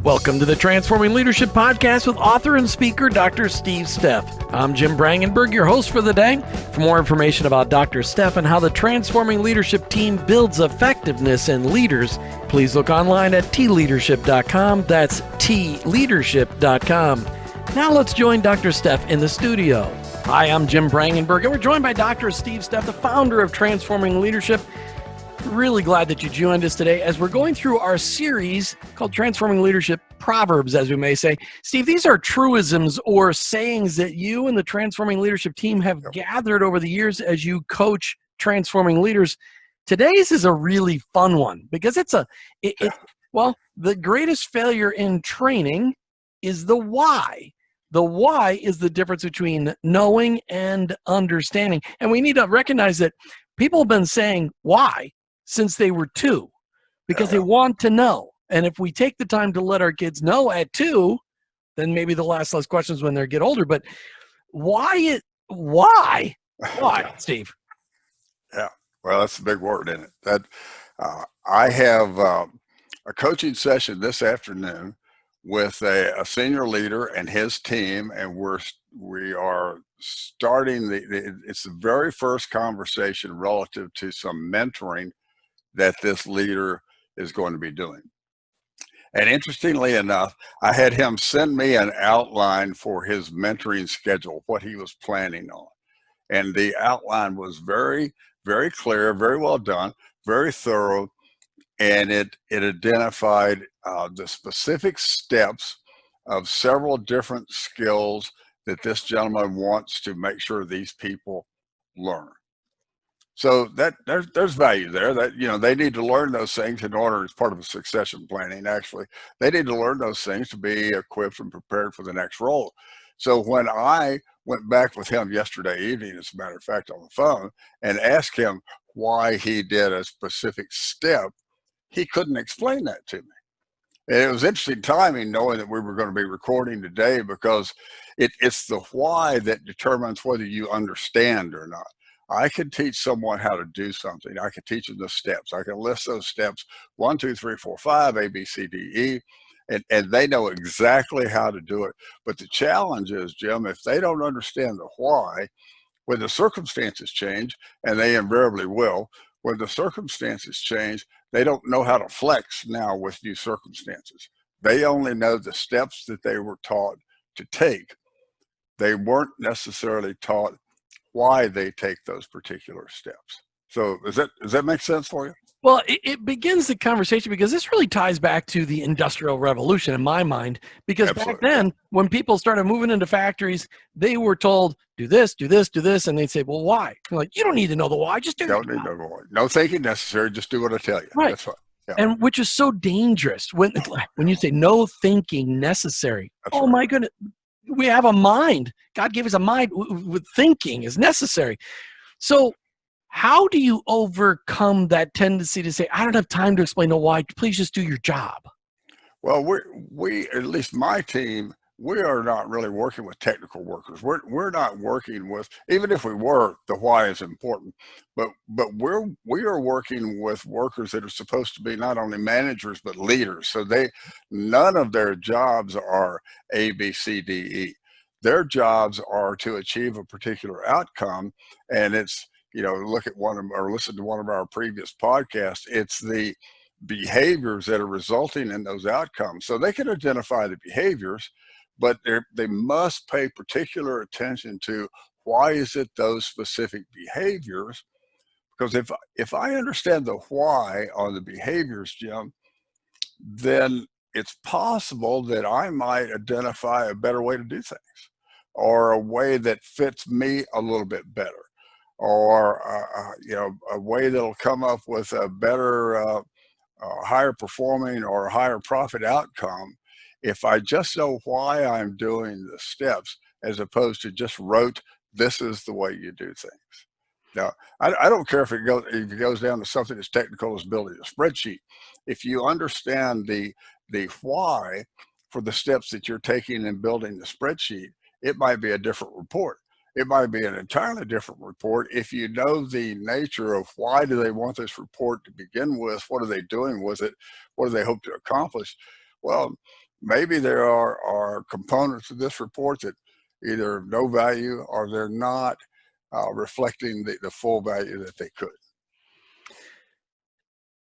Welcome to the Transforming Leadership Podcast with author and speaker Dr. Steve Steff. I'm Jim Brangenberg, your host for the day. For more information about Dr. Steff and how the Transforming Leadership team builds effectiveness in leaders, please look online at tleadership.com. That's tleadership.com. Now let's join Dr. Steff in the studio. Hi, I'm Jim Brangenberg, and we're joined by Dr. Steve Steff, the founder of Transforming Leadership. Really glad that you joined us today as we're going through our series called Transforming Leadership Proverbs, as we may say. Steve, these are truisms or sayings that you and the Transforming Leadership team have gathered over the years as you coach transforming leaders. Today's is a really fun one because the greatest failure in training is the why. The why is the difference between knowing and understanding. And we need to recognize that people have been saying why since they were 2, because they want to know. And if we take the time to let our kids know at 2, then maybe they'll ask less questions when they get older. But why, Steve? Yeah, well, that's a big word, isn't it? I have a coaching session this afternoon with a senior leader and his team, and we are starting it's the very first conversation relative to some mentoring that this leader is going to be doing. And interestingly enough, I had him send me an outline for his mentoring schedule, what he was planning on. And the outline was very, very clear, very well done, very thorough, and it identified the specific steps of several different skills that this gentleman wants to make sure these people learn. So that there's value there. That they need to learn those things in order, as part of a succession planning. Actually, they need to learn those things to be equipped and prepared for the next role. So when I went back with him yesterday evening, as a matter of fact, on the phone, and asked him why he did a specific step, he couldn't explain that to me. And it was interesting timing, knowing that we were going to be recording today, because it's the why that determines whether you understand or not. I can teach someone how to do something. I can teach them the steps. I can list those steps 1, 2, 3, 4, 5, A, B, C, D, E, and they know exactly how to do it. But the challenge is, Jim, if they don't understand the why, when the circumstances change, and they invariably will, when the circumstances change, they don't know how to flex now with new circumstances. They only know the steps that they were taught to take. They weren't necessarily taught why they take those particular steps. So does that make sense for you? Well, it begins the conversation because this really ties back to the Industrial Revolution in my mind, because Absolutely. Back then, when people started moving into factories, they were told, do this, do this, do this, and they'd say, well, why? You're like, you don't need to know the why, just do it. Don't need no why. No thinking necessary, just do what I tell you. Right. That's fine. Yeah. And which is so dangerous when you say no thinking necessary. That's right. My goodness, we have a mind. God gave us a mind with thinking is necessary. So how do you overcome that tendency to say, I don't have time to explain the why, please just do your job? Well, we at least my team, we are not really working with technical workers. We're not working with, even if we were, the why is important, but we are working with workers that are supposed to be not only managers but leaders. So none of their jobs are A, B, C, D, E. Their jobs are to achieve a particular outcome, and it's, look at or listen to one of our previous podcasts. It's the behaviors that are resulting in those outcomes. So they can identify the behaviors, but they must pay particular attention to why is it those specific behaviors. Because if I understand the why on the behaviors, Jim, then it's possible that I might identify a better way to do things, or a way that fits me a little bit better, or a way that'll come up with a better, higher performing or higher profit outcome if I just know why I'm doing the steps, as opposed to just rote, this is the way you do things. Now, I don't care if it goes down to something as technical as building a spreadsheet. If you understand the why for the steps that you're taking in building the spreadsheet, it might be a different report. It might be an entirely different report if you know the nature of why do they want this report to begin with, what are they doing with it, what do they hope to accomplish. Well, maybe there are components of this report that either of no value or they're not reflecting the full value that they could.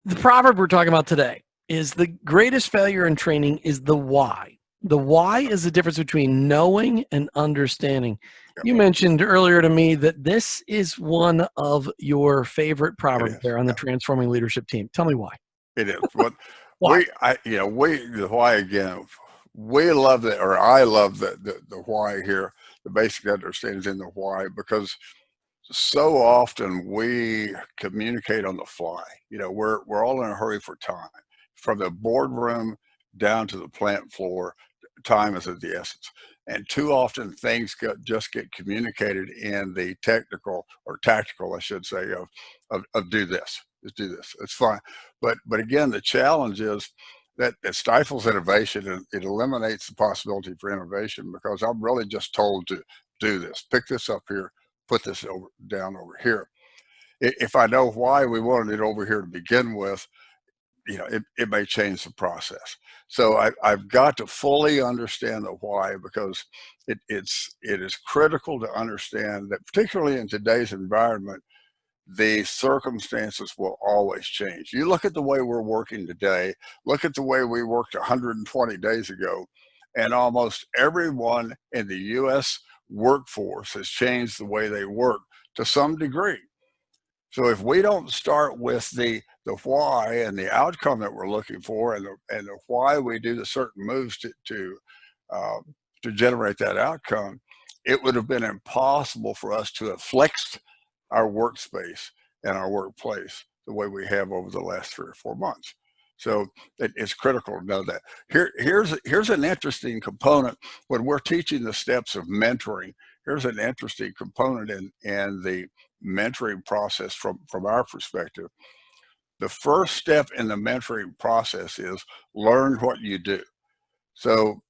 The proverb we're talking about today is the greatest failure in training is the why. The why is the difference between knowing and understanding. Yeah, You mentioned earlier to me that this is one of your favorite it proverbs is. there on the Yeah, Transforming Leadership team. Tell me why. it is. What Why? the why again. We love that, or I love the why here. The basic understanding is in the why, because so often we communicate on the fly. We're all in a hurry for time. From the boardroom down to the plant floor, time is of the essence. And too often things just get communicated in the technical or tactical, I should say, of do this, just do this. It's fine. But again, the challenge is that it stifles innovation and it eliminates the possibility for innovation, because I'm really just told to do this, pick this up here, put this down over here. If I know why we wanted it over here to begin with, it may change the process. So I've got to fully understand the why, because it is critical to understand that, particularly in today's environment, the circumstances will always change. You look at the way we're working today, look at the way we worked 120 days ago, and almost everyone in the US workforce has changed the way they work to some degree. So if we don't start with the why and the outcome that we're looking for, and the why we do the certain moves to generate that outcome, it would have been impossible for us to have flexed our workspace and our workplace the way we have over the last 3 or 4 months. So it's critical to know that. Here's an interesting component when we're teaching the steps of mentoring. Here's an interesting component in the mentoring process from our perspective. The first step in the mentoring process is learn what you do. So,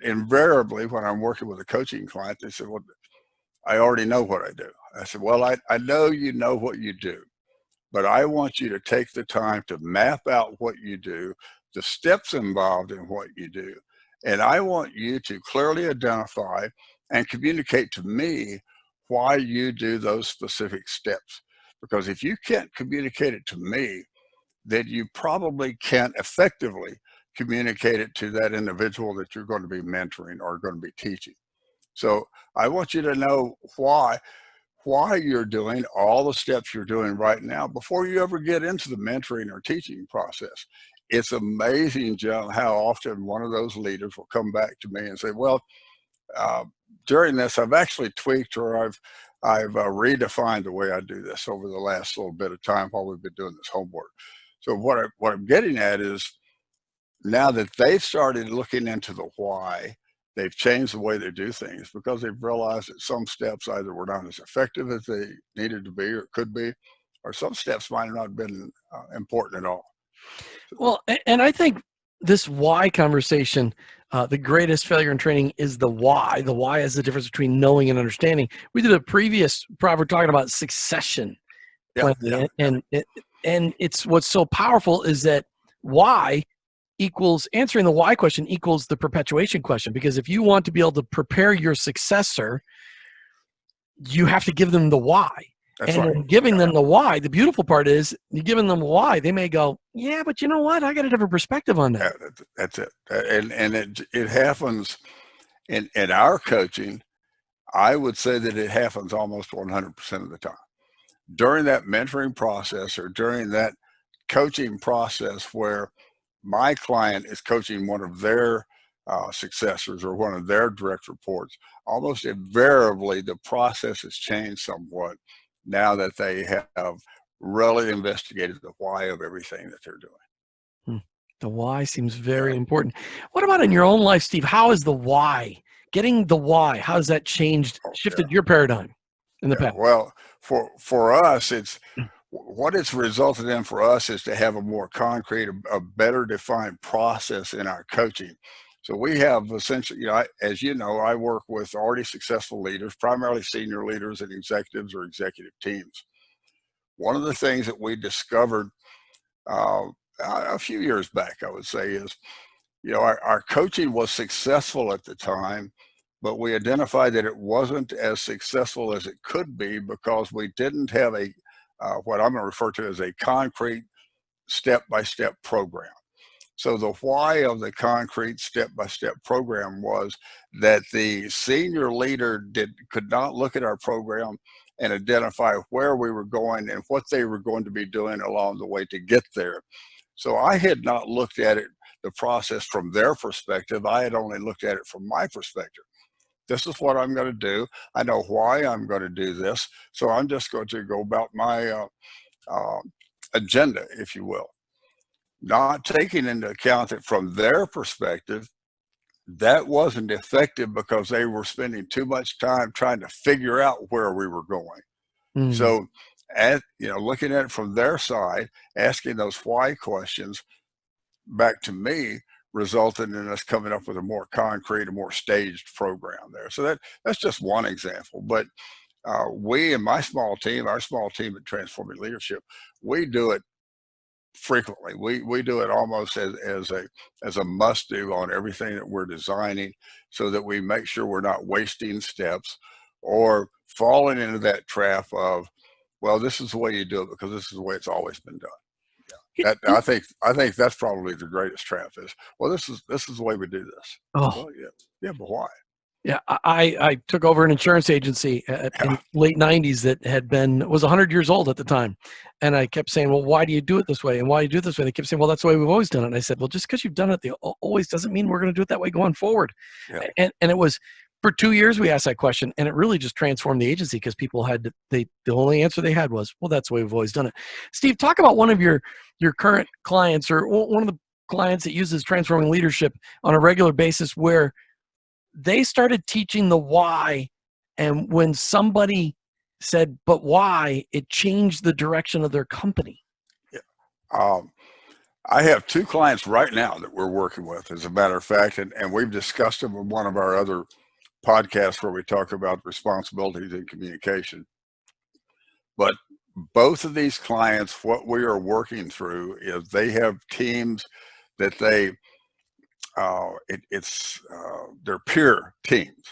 invariably, when I'm working with a coaching client, they say, well, I already know what I do. I said, well, I know you know what you do, but I want you to take the time to map out what you do, the steps involved in what you do. And I want you to clearly identify and communicate to me why you do those specific steps. Because if you can't communicate it to me, then you probably can't effectively communicate it to that individual that you're going to be mentoring or going to be teaching. So I want you to know why you're doing all the steps you're doing right now before you ever get into the mentoring or teaching process. It's amazing, Joe, how often one of those leaders will come back to me and say, well, uh, during this, I've actually tweaked, or I've redefined the way I do this over the last little bit of time while we've been doing this homework. So what I'm getting at is, now that they've started looking into the why, they've changed the way they do things, because they've realized that some steps either were not as effective as they needed to be or could be, or some steps might have not been important at all. Well, and I think this why conversation, the greatest failure in training is the why. The why is the difference between knowing and understanding. We did a previous proverb talking about succession Yeah, planning, yeah, yeah. and it's what's so powerful is that why equals answering the why question equals the perpetuation question. Because if you want to be able to prepare your successor, you have to give them the why. That's And right. in giving Yeah, them the why, the beautiful part is you're giving them why. They may go, yeah, but you know what? I got a different perspective on yeah, that. that's it. And it happens in our coaching. I would say that it happens almost 100% of the time during that mentoring process or during that coaching process, where my client is coaching one of their successors or one of their direct reports. Almost invariably, the process has changed somewhat now that they have really investigated the why of everything that they're doing. Hmm. The why seems Yeah. very important. What about in your own life, Steve? How is the why? Getting the why, how has that changed, Oh, yeah. shifted your paradigm in the Yeah. past? Well, for us, it's what it's resulted in for us is to have a more concrete, a better defined process in our coaching. So we have essentially, as you know, I work with already successful leaders, primarily senior leaders and executives or executive teams. One of the things that we discovered uh, a few years back, I would say, is our coaching was successful at the time, but we identified that it wasn't as successful as it could be because we didn't have what I'm going to refer to as a concrete step-by-step program. So the why of the concrete step-by-step program was that the senior leader could not look at our program and identify where we were going and what they were going to be doing along the way to get there. So I had not looked at it, the process from their perspective. I had only looked at it from my perspective. This is what I'm going to do. I know why I'm going to do this. So I'm just going to go about my uh, agenda, if you will, not taking into account that from their perspective, that wasn't effective because they were spending too much time trying to figure out where we were going. Mm. So, looking at it from their side, asking those why questions back to me resulted in us coming up with a more concrete, a more staged program there. So that's just one example. But we in my small team, our small team at Transforming Leadership, we do it frequently. We do it almost as a must do on everything that we're designing, so that we make sure we're not wasting steps or falling into that trap of, well, this is the way you do it because this is the way it's always been done. Yeah, that I think that's probably the greatest trap is, well, this is the way we do this. Oh, Well, yeah, but why? yeah. I took over an insurance agency in Yeah, late '90s that was 100 years old at the time, and I kept saying, "Well, why do you do it this way? And why do you do it this way?" They kept saying, "Well, that's the way we've always done it." And I said, "Well, just because you've done it always doesn't mean we're going to do it that way going forward." yeah. And it was for 2 years we asked that question, and it really just transformed the agency because people the only answer they had was, "Well, that's the way we've always done it." Steve, talk about one of your current clients or one of the clients that uses transforming leadership on a regular basis where they started teaching the why. And when somebody said, but why, it changed the direction of their company. Yeah. Um, I have two clients right now that we're working with, as a matter of fact, and we've discussed them in one of our other podcasts where we talk about responsibilities in communication. But both of these clients, what we are working through is they have teams that they're peer teams.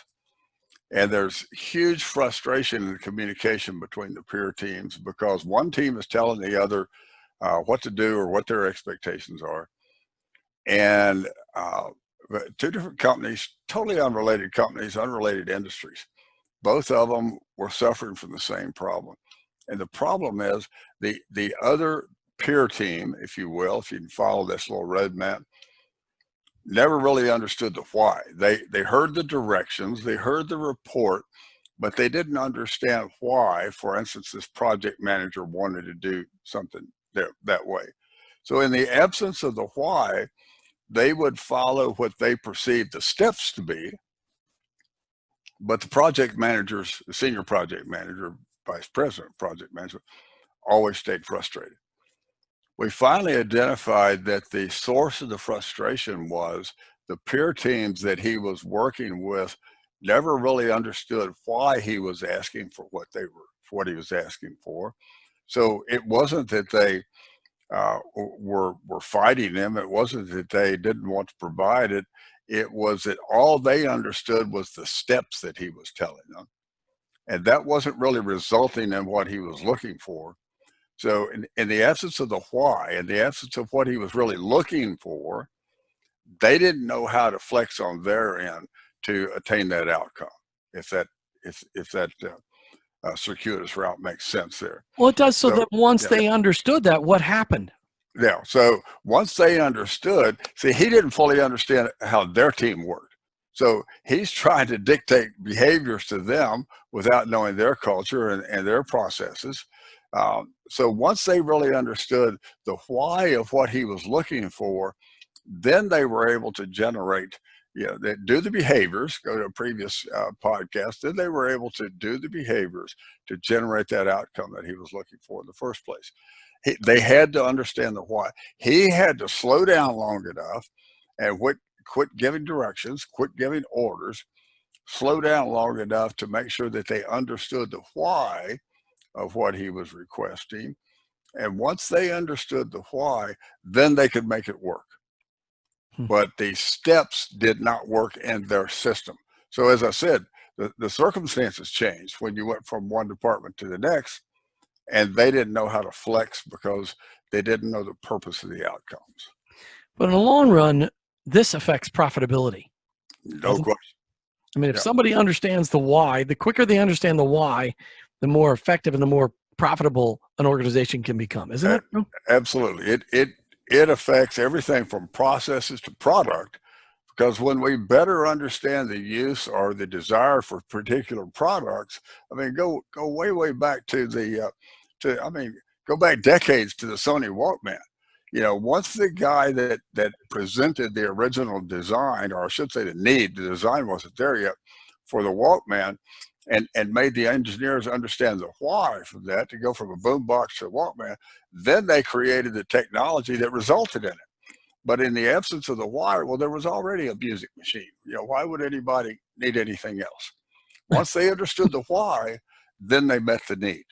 And there's huge frustration in communication between the peer teams because one team is telling the other what to do or what their expectations are. And two different companies, totally unrelated companies, unrelated industries. Both of them were suffering from the same problem. And the problem is the other peer team, if you will, if you can follow this little roadmap, never really understood the why. They heard the directions, they heard the report, but they didn't understand why. For instance, this project manager wanted to do something that way. So in the absence of the why, they would follow what they perceived the steps to be, but the senior project manager, vice president of project management, always stayed frustrated. We finally identified that the source of the frustration was the peer teams that he was working with never really understood why he was asking for what he was asking for. So it wasn't that they were fighting him. It wasn't that they didn't want to provide it. It was that all they understood was the steps that he was telling them, and that wasn't really resulting in what he was looking for. So in the absence of the why, in the absence of what he was really looking for, they didn't know how to flex on their end to attain that outcome. If that circuitous route makes sense there. Well, it does. So So that once yeah, they understood that, what happened? yeah. So once they understood, see, he didn't fully understand how their team worked. So he's trying to dictate behaviors to them without knowing their culture and their processes. So once they really understood the why of what he was looking for, then they were able to generate, they do the behaviors, go to a previous podcast, then they were able to do the behaviors to generate that outcome that he was looking for in the first place. They had to understand the why. He had to slow down long enough and quit giving directions, quit giving orders, slow down long enough to make sure that they understood the why of what he was requesting. And once they understood the why, then they could make it work. but the steps did not work in their system. So as I said, the circumstances changed when you went from one department to the next, and they didn't know how to flex because they didn't know the purpose of the outcomes. But in the long run, this affects profitability. No question. I mean, if somebody understands the why, the quicker they understand the why, the more effective and the more profitable an organization can become, isn't it? Absolutely. It affects everything from processes to product, because when we better understand the use or the desire for particular products, I mean, go way back to go back decades to the Sony Walkman. You know, once the guy that presented the original design, or I should say the design wasn't there yet for the Walkman, and made the engineers understand the why for that, to go from a boombox to a Walkman, then they created the technology that resulted in it. But in the absence of the why, well, there was already a music machine. You know, why would anybody need anything else? Once they understood the why, then they met the need.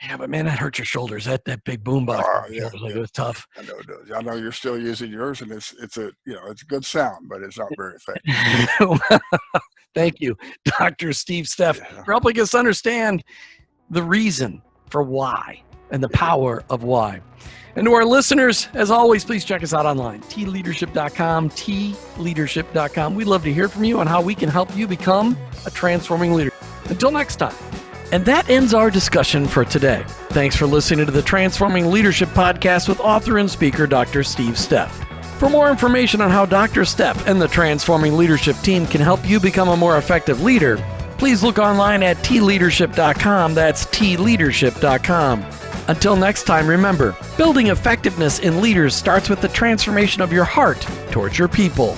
Yeah, but man, that hurts your shoulders. That big boombox, Yeah, it was tough. I know it does. I know you're still using yours, and it's a good sound, but it's not very effective. Thank you, Dr. Steve Steff, for helping us understand the reason for why and the power of why. And to our listeners, as always, please check us out online, tleadership.com, tleadership.com. We'd love to hear from you on how we can help you become a transforming leader. Until next time. And that ends our discussion for today. Thanks for listening to the Transforming Leadership Podcast with author and speaker, Dr. Steve Steff. For more information on how Dr. Steff and the Transforming Leadership team can help you become a more effective leader, please look online at tleadership.com. That's tleadership.com. Until next time, remember, building effectiveness in leaders starts with the transformation of your heart towards your people.